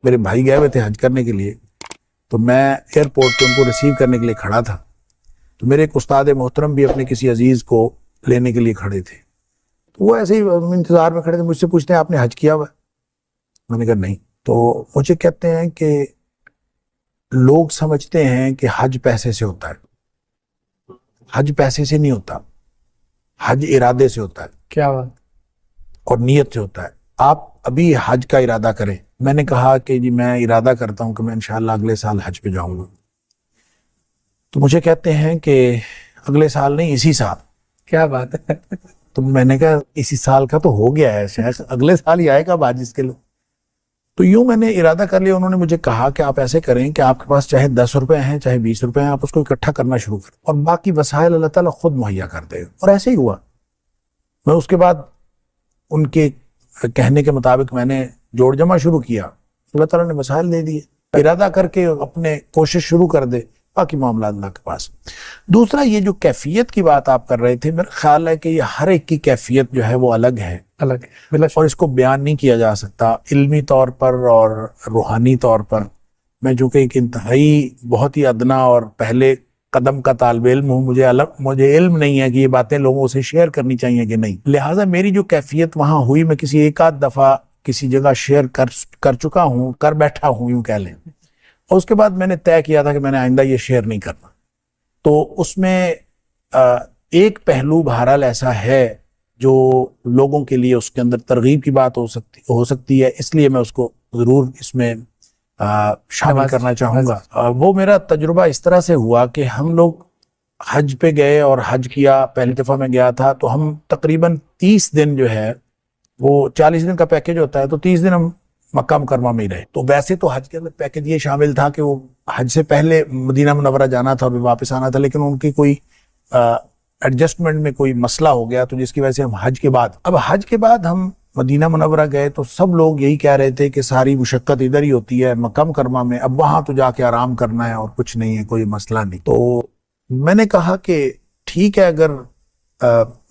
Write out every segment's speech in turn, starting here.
میرے بھائی گئے ہوئے تھے حج کرنے کے لیے، تو میں ایئرپورٹ پہ ان کو ریسیو کرنے کے لیے کھڑا تھا، تو میرے ایک استاد محترم بھی اپنے کسی عزیز کو لینے کے لیے کھڑے تھے، تو وہ ایسے ہی انتظار میں کھڑے تھے، مجھ سے پوچھتے ہیں آپ نے حج کیا ہوا؟ میں نے کہا نہیں۔ تو مجھے کہتے ہیں کہ لوگ سمجھتے ہیں کہ حج پیسے سے ہوتا ہے، حج پیسے سے نہیں ہوتا، حج ارادے سے ہوتا ہے۔ کیا بات؟ اور نیت سے ہوتا ہے۔ آپ ابھی حج کا ارادہ کریں۔ میں نے کہا کہ جی میں ارادہ کرتا ہوں کہ میں انشاءاللہ اگلے سال حج پہ جاؤں گا۔ تو مجھے کہتے ہیں کہ اگلے سال نہیں، اسی سال۔ کیا بات ہے؟ تو میں نے کہا اسی سال کا تو ہو گیا ہے شیخ، اگلے سال ہی آئے گا حج اس کے لیے۔ تو یوں میں نے ارادہ کر لیا۔ انہوں نے مجھے کہا کہ آپ ایسے کریں کہ آپ کے پاس چاہے 10 روپے ہیں چاہے 20 روپے ہیں، آپ اس کو اکٹھا کرنا شروع کریں اور باقی وسائل اللہ تعالیٰ خود مہیا کر دے گا۔ اور ایسے ہی ہوا۔ میں اس کے بعد ان کے کہنے کے مطابق میں نے جوڑ جمع شروع کیا، اللہ تعالیٰ نے وسائل دے دیے۔ ارادہ کر کے اپنے کوشش شروع کر دے، باقی معاملات اللہ کے پاس۔ دوسرا یہ جو کیفیت کی بات آپ کر رہے تھے، میرا خیال ہے کہ یہ ہر ایک کی کیفیت جو ہے وہ الگ ہے، الگ ہے، اور اس کو بیان نہیں کیا جا سکتا علمی طور پر اور روحانی طور پر۔ میں چونکہ ایک انتہائی بہت ہی ادنا اور پہلے قدم کا طالب علم ہوں، مجھے علم نہیں ہے کہ یہ باتیں لوگوں سے شیئر کرنی چاہیے کہ نہیں، لہٰذا میری جو کیفیت وہاں ہوئی، میں کسی ایک آدھ دفعہ کسی جگہ شیئر کر چکا ہوں، کر بیٹھا ہوں یوں کہہ لیں، اور اس کے بعد میں نے طے کیا تھا کہ میں نے آئندہ یہ شیئر نہیں کرنا۔ تو اس میں ایک پہلو بہرحال ایسا ہے جو لوگوں کے لیے اس کے اندر ترغیب کی بات ہو سکتی ہے، اس لیے میں اس کو ضرور اس میں شامل کرنا چاہوں گا۔ وہ میرا تجربہ اس طرح سے ہوا کہ ہم لوگ حج پہ گئے اور حج کیا، پہلی دفعہ میں گیا تھا تو ہم تقریباً 30 دن جو ہے، وہ 40 دن کا پیکیج ہوتا ہے، تو 30 دن ہم مکہ مکرمہ میں ہی رہے۔ تو ویسے تو حج کے اندر پیکیج یہ شامل تھا کہ وہ حج سے پہلے مدینہ منورہ جانا تھا اور واپس آنا تھا، لیکن ان کی کوئی ایڈجسٹمنٹ میں کوئی مسئلہ ہو گیا، تو جس کی وجہ سے ہم حج کے بعد ہم مدینہ منورہ گئے تو سب لوگ یہی کہہ رہے تھے کہ ساری مشقت ادھر ہی ہوتی ہے مکہ مکرمہ میں، اب وہاں تو جا کے آرام کرنا ہے اور کچھ نہیں ہے، کوئی مسئلہ نہیں۔ تو میں نے کہا کہ ٹھیک ہے، اگر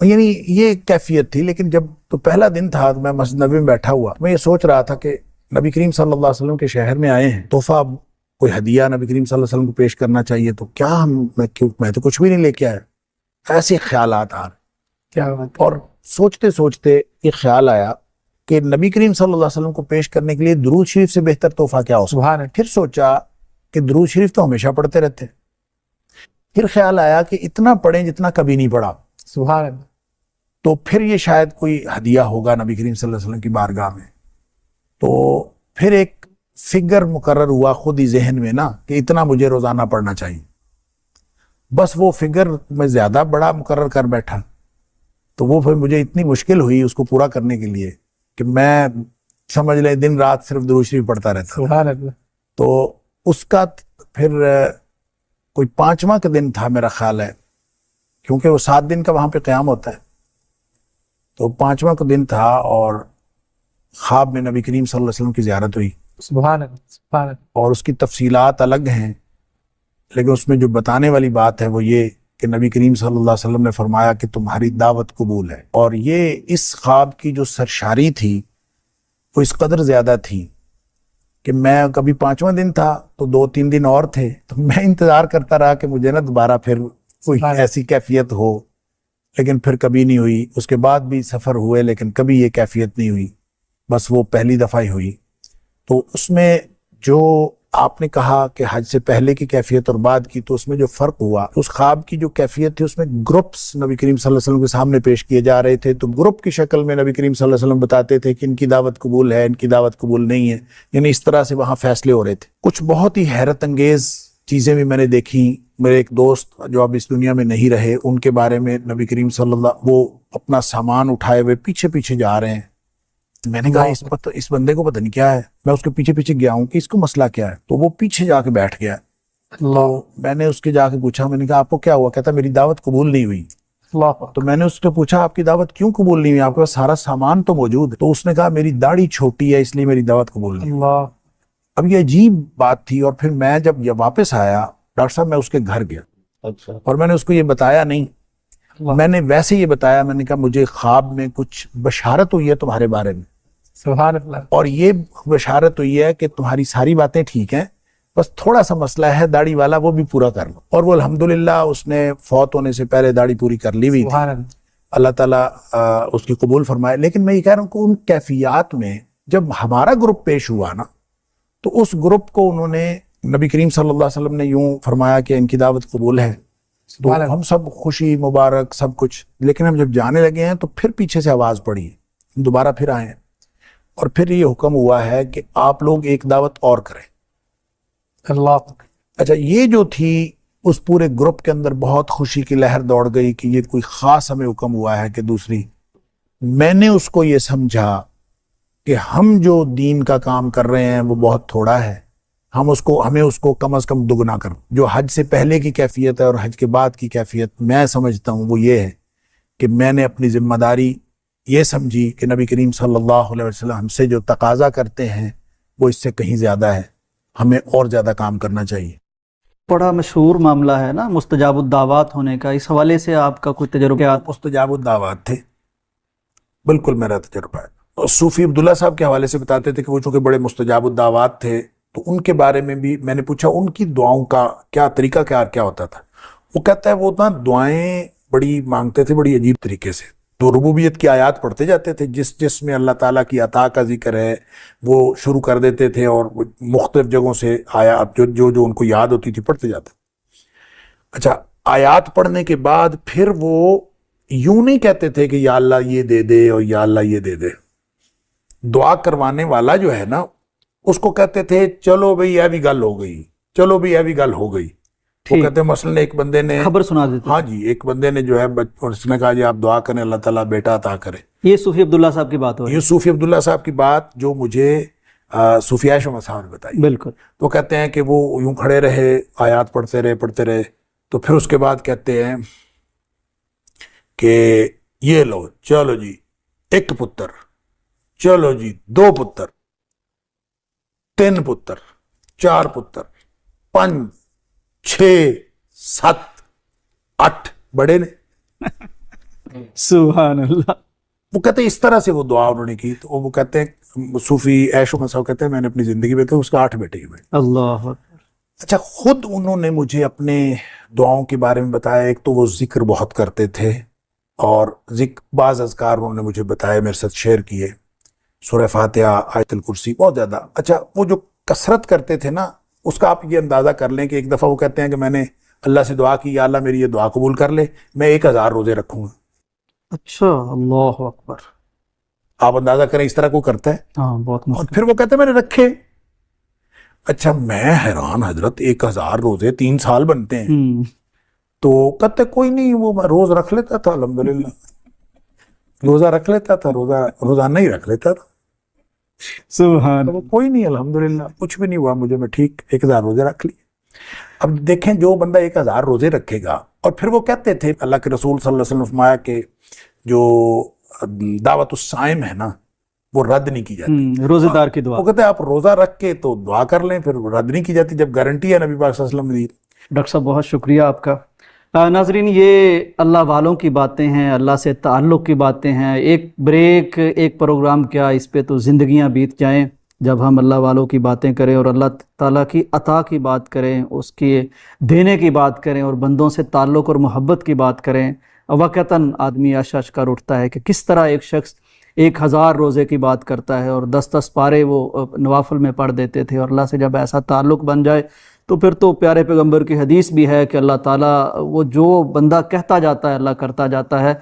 یعنی یہ کیفیت تھی، لیکن جب تو پہلا دن تھا میں مسجد نبی میں بیٹھا ہوا، میں یہ سوچ رہا تھا کہ نبی کریم صلی اللہ علیہ وسلم کے شہر میں آئے ہیں، تحفہ کوئی ہدیہ نبی کریم صلی اللہ علیہ وسلم کو پیش کرنا چاہیے، تو کیا میں تو کچھ بھی نہیں لے کے آیا۔ ایسے خیالات آ رہے، کیا بات؟ اور سوچتے سوچتے یہ خیال آیا کہ نبی کریم صلی اللہ علیہ وسلم کو پیش کرنے کے لیے درود شریف سے بہتر تحفہ کیا ہو سکتا ہے؟ سبحان اللہ۔ پھر سوچا کہ درود شریف تو ہمیشہ پڑھتے رہتے ہیں، پھر خیال آیا کہ اتنا پڑھیں جتنا کبھی نہیں پڑھا، سبحان اللہ۔ تو پھر یہ شاید کوئی ہدیہ ہوگا نبی کریم صلی اللہ علیہ وسلم کی بارگاہ میں۔ تو پھر ایک فگر مقرر ہوا خود ہی ذہن میں نا کہ اتنا مجھے روزانہ پڑھنا چاہیے، بس وہ فگر میں زیادہ بڑا مقرر کر بیٹھا، تو وہ پھر مجھے اتنی مشکل ہوئی اس کو پورا کرنے کے لیے کہ میں سمجھ لیں دن رات صرف درود شریف پڑھتا رہتا۔ سبحان اللہ۔ تو اس کا پھر کوئی 5واں کا دن تھا میرا خیال ہے، کیونکہ وہ 7 دن کا وہاں پہ قیام ہوتا ہے، تو 5واں کا دن تھا اور خواب میں نبی کریم صلی اللہ علیہ وسلم کی زیارت ہوئی، سبحان اللہ، سبحان اللہ۔ اور اس کی تفصیلات الگ ہیں، لیکن اس میں جو بتانے والی بات ہے وہ یہ کہ نبی کریم صلی اللہ علیہ وسلم نے فرمایا کہ تمہاری دعوت قبول ہے۔ اور یہ اس خواب کی جو سرشاری تھی وہ اس قدر زیادہ تھی کہ میں کبھی 5واں دن تھا تو 2-3 دن اور تھے، تو میں انتظار کرتا رہا کہ مجھے نا دوبارہ پھر کوئی ایسی کیفیت ہو، لیکن پھر کبھی نہیں ہوئی۔ اس کے بعد بھی سفر ہوئے لیکن کبھی یہ کیفیت نہیں ہوئی، بس وہ پہلی دفعہ ہی ہوئی۔ تو اس میں جو آپ نے کہا کہ حج سے پہلے کی کیفیت اور بعد کی، تو اس میں جو فرق ہوا، اس خواب کی جو کیفیت تھی اس میں گروپس نبی کریم صلی اللہ علیہ وسلم کے سامنے پیش کیے جا رہے تھے، تو گروپ کی شکل میں نبی کریم صلی اللہ علیہ وسلم بتاتے تھے کہ ان کی دعوت قبول ہے، ان کی دعوت قبول نہیں ہے، یعنی اس طرح سے وہاں فیصلے ہو رہے تھے۔ کچھ بہت ہی حیرت انگیز چیزیں بھی میں نے دیکھی۔ میرے ایک دوست جو اب اس دنیا میں نہیں رہے، ان کے بارے میں نبی کریم صلی اللہ، وہ اپنا سامان اٹھائے ہوئے پیچھے پیچھے جا رہے ہیں۔ میں نے کہا اس بندے کو پتہ نہیں کیا ہے، میں اس کے پیچھے پیچھے گیا ہوں کہ اس کو مسئلہ کیا ہے، تو وہ پیچھے جا کے بیٹھ گیا۔ اللہ، میں نے اس کے جا کے پوچھا، میں نے کہا آپ کو کیا ہوا؟ کہتا میری دعوت قبول نہیں ہوئی۔ اللہ، تو میں نے اس سے پوچھا آپ کی دعوت کیوں قبول نہیں ہوئی، آپ کے پاس سارا سامان تو موجود ہے؟ تو اس نے کہا میری داڑھی چھوٹی ہے اس لیے میری دعوت قبول نہیں۔ اللہ، اب یہ عجیب بات تھی۔ اور پھر میں جب یہ واپس آیا ڈاکٹر صاحب، میں اس کے گھر گیا اور میں نے اس کو یہ بتایا نہیں، میں نے ویسے یہ بتایا، میں نے کہا مجھے خواب میں کچھ بشارت ہوئی ہے تمہارے بارے میں۔ سبحان اللہ. اور یہ بشارت تو یہ ہے کہ تمہاری ساری باتیں ٹھیک ہیں، بس تھوڑا سا مسئلہ ہے داڑھی والا، وہ بھی پورا کر لو. اور وہ الحمدللہ اس نے فوت ہونے سے پہلے داڑھی پوری کر لی ہوئی تھی. سبحان اللہ. اللہ تعالیٰ اس کی قبول فرمائے. لیکن میں یہ کہہ رہا ہوں کہ ان کیفیات میں جب ہمارا گروپ پیش ہوا نا، تو اس گروپ کو انہوں نے، نبی کریم صلی اللہ علیہ وسلم نے یوں فرمایا کہ ان کی دعوت قبول ہے. تو ہم سب خوشی مبارک سب کچھ. لیکن ہم جب جانے لگے ہیں تو پھر پیچھے سے آواز پڑی ہے، ہم دوبارہ پھر آئے ہیں، اور پھر یہ حکم ہوا ہے کہ آپ لوگ ایک دعوت اور کریں. اللہ. اچھا، یہ جو تھی اس پورے گروپ کے اندر بہت خوشی کی لہر دوڑ گئی کہ یہ کوئی خاص ہمیں حکم ہوا ہے کہ دوسری. میں نے اس کو یہ سمجھا کہ ہم جو دین کا کام کر رہے ہیں وہ بہت تھوڑا ہے، ہمیں اس کو کم از کم دگنا کرو. جو حج سے پہلے کی کیفیت ہے اور حج کے بعد کی کیفیت میں سمجھتا ہوں وہ یہ ہے کہ میں نے اپنی ذمہ داری یہ سمجھی کہ نبی کریم صلی اللہ علیہ وسلم ہم سے جو تقاضا کرتے ہیں وہ اس سے کہیں زیادہ ہے، ہمیں اور زیادہ کام کرنا چاہیے. بڑا مشہور معاملہ ہے نا مستجاب الدعوات ہونے کا، اس حوالے سے آپ کا کوئی تجربہ؟ مستجاب الدعوات تھے، بالکل میرا تجربہ ہے. اور صوفی عبداللہ صاحب کے حوالے سے بتاتے تھے کہ وہ چونکہ بڑے مستجاب الدعوات تھے، تو ان کے بارے میں بھی میں نے پوچھا ان کی دعاؤں کا کیا طریقہ کیا ہوتا تھا. وہ کہتا ہے وہ نا دعائیں بڑی مانگتے تھے بڑی عجیب طریقے سے. تو ربوبیت کی آیات پڑھتے جاتے تھے، جس میں اللہ تعالیٰ کی عطا کا ذکر ہے وہ شروع کر دیتے تھے، اور مختلف جگہوں سے آیات جو ان کو یاد ہوتی تھی پڑھتے جاتے. اچھا، آیات پڑھنے کے بعد پھر وہ یوں نہیں کہتے تھے کہ یا اللہ یہ دے دے اور یا اللہ یہ دے دے. دعا کروانے والا جو ہے نا اس کو کہتے تھے چلو بھئی یہ بھی گل ہو گئی، چلو بھئی یہ بھی گل ہو گئی. وہ کہتے ہیں مثلاً ایک بندے نے خبر سنا دیتے. ہاں جی، ایک بندے نے جو ہے اس نے کہا جی آپ دعا کریں اللہ تعالیٰ بیٹا عطا کرے. یہ صوفی عبداللہ صاحب کی بات ہو رہی ہے. یہ صوفی عبداللہ صاحب کی بات جو مجھے صوفی عائشہ صاحب نے بتائی. بالکل. تو کہتے ہیں کہ وہ یوں کھڑے رہے، آیات پڑھتے رہے، تو پھر اس کے بعد کہتے ہیں کہ یہ لو چلو جی 1 پتر، چلو جی 2 پتر، 3 پتر، 4 پتر، 5، 6، 7، 8 بڑے نے. سبحان اللہ. وہ کہتے ہیں اس طرح سے وہ دعا انہوں نے کی. تو وہ کہتے ہیں صوفی عائشہ صاحب کہتے ہیں میں نے اپنی زندگی میں اس کا 8 بیٹے ہوئے. اللہ. اچھا، خود انہوں نے مجھے اپنے دعاؤں کے بارے میں بتایا. ایک تو وہ ذکر بہت کرتے تھے، اور بعض اذکار انہوں نے مجھے بتایا، میرے ساتھ شیئر کیے، سورہ فاتحہ، آیت الکرسی، بہت زیادہ. اچھا، وہ جو کثرت کرتے تھے نا اس کا آپ یہ اندازہ کر لیں کہ ایک دفعہ وہ کہتے ہیں کہ میں نے اللہ سے دعا کی یا اللہ میری یہ دعا قبول کر لے، میں 1000 روزے رکھوں گا. اچھا، اللہ اکبر. آپ اندازہ کریں اس طرح کو کرتا ہے. ہاں، بہت اور پھر وہ کہتے ہیں میں نے رکھے. اچھا، میں حیران حضرت 1000 روزے 3 سال بنتے ہیں. تو کہتے کوئی نہیں، وہ میں روز رکھ لیتا تھا، الحمدللہ روزہ رکھ لیتا تھا، روزانہ ہی رکھ لیتا تھا. سبحان. کوئی نہیں، الحمدللہ کچھ بھی نہیں ہوا مجھے، میں ٹھیک 1000 روزے رکھ لیے. اب دیکھیں جو بندہ 1000 روزے رکھے گا، اور پھر وہ کہتے تھے اللہ کے رسول صلی اللہ علیہ وسلم نے فرمایا کہ جو دعوت الصائم ہے نا وہ رد نہیں کی جاتی. روزے دار کی دعا. وہ کہتے ہیں آپ روزہ رکھ کے تو دعا کر لیں، پھر رد نہیں کی جاتی جب گارنٹی ہے نبی پاک صلی اللہ علیہ وسلم نے دی. ڈاکٹر صاحب بہت شکریہ آپ کا. ناظرین، یہ اللہ والوں کی باتیں ہیں، اللہ سے تعلق کی باتیں ہیں. ایک بریک، ایک پروگرام کیا، اس پہ تو زندگیاں بیت جائیں جب ہم اللہ والوں کی باتیں کریں اور اللہ تعالیٰ کی عطا کی بات کریں، اس کے دینے کی بات کریں، اور بندوں سے تعلق اور محبت کی بات کریں. وقتاً آدمی اشش کر اٹھتا ہے کہ کس طرح ایک شخص 1000 روزے کی بات کرتا ہے اور 10 پارے وہ نوافل میں پڑھ دیتے تھے. اور اللہ سے جب ایسا تعلق بن جائے تو پھر تو پیارے پیغمبر کی حدیث بھی ہے کہ اللہ تعالیٰ وہ جو بندہ کہتا جاتا ہے اللہ کرتا جاتا ہے.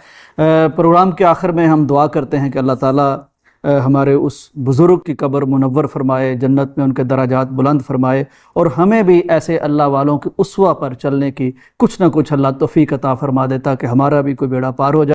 پروگرام کے آخر میں ہم دعا کرتے ہیں کہ اللہ تعالیٰ ہمارے اس بزرگ کی قبر منور فرمائے، جنت میں ان کے درجات بلند فرمائے، اور ہمیں بھی ایسے اللہ والوں کی اسوہ پر چلنے کی کچھ نہ کچھ اللہ توفیق عطا فرما دیتا کہ ہمارا بھی کوئی بیڑا پار ہو جائے.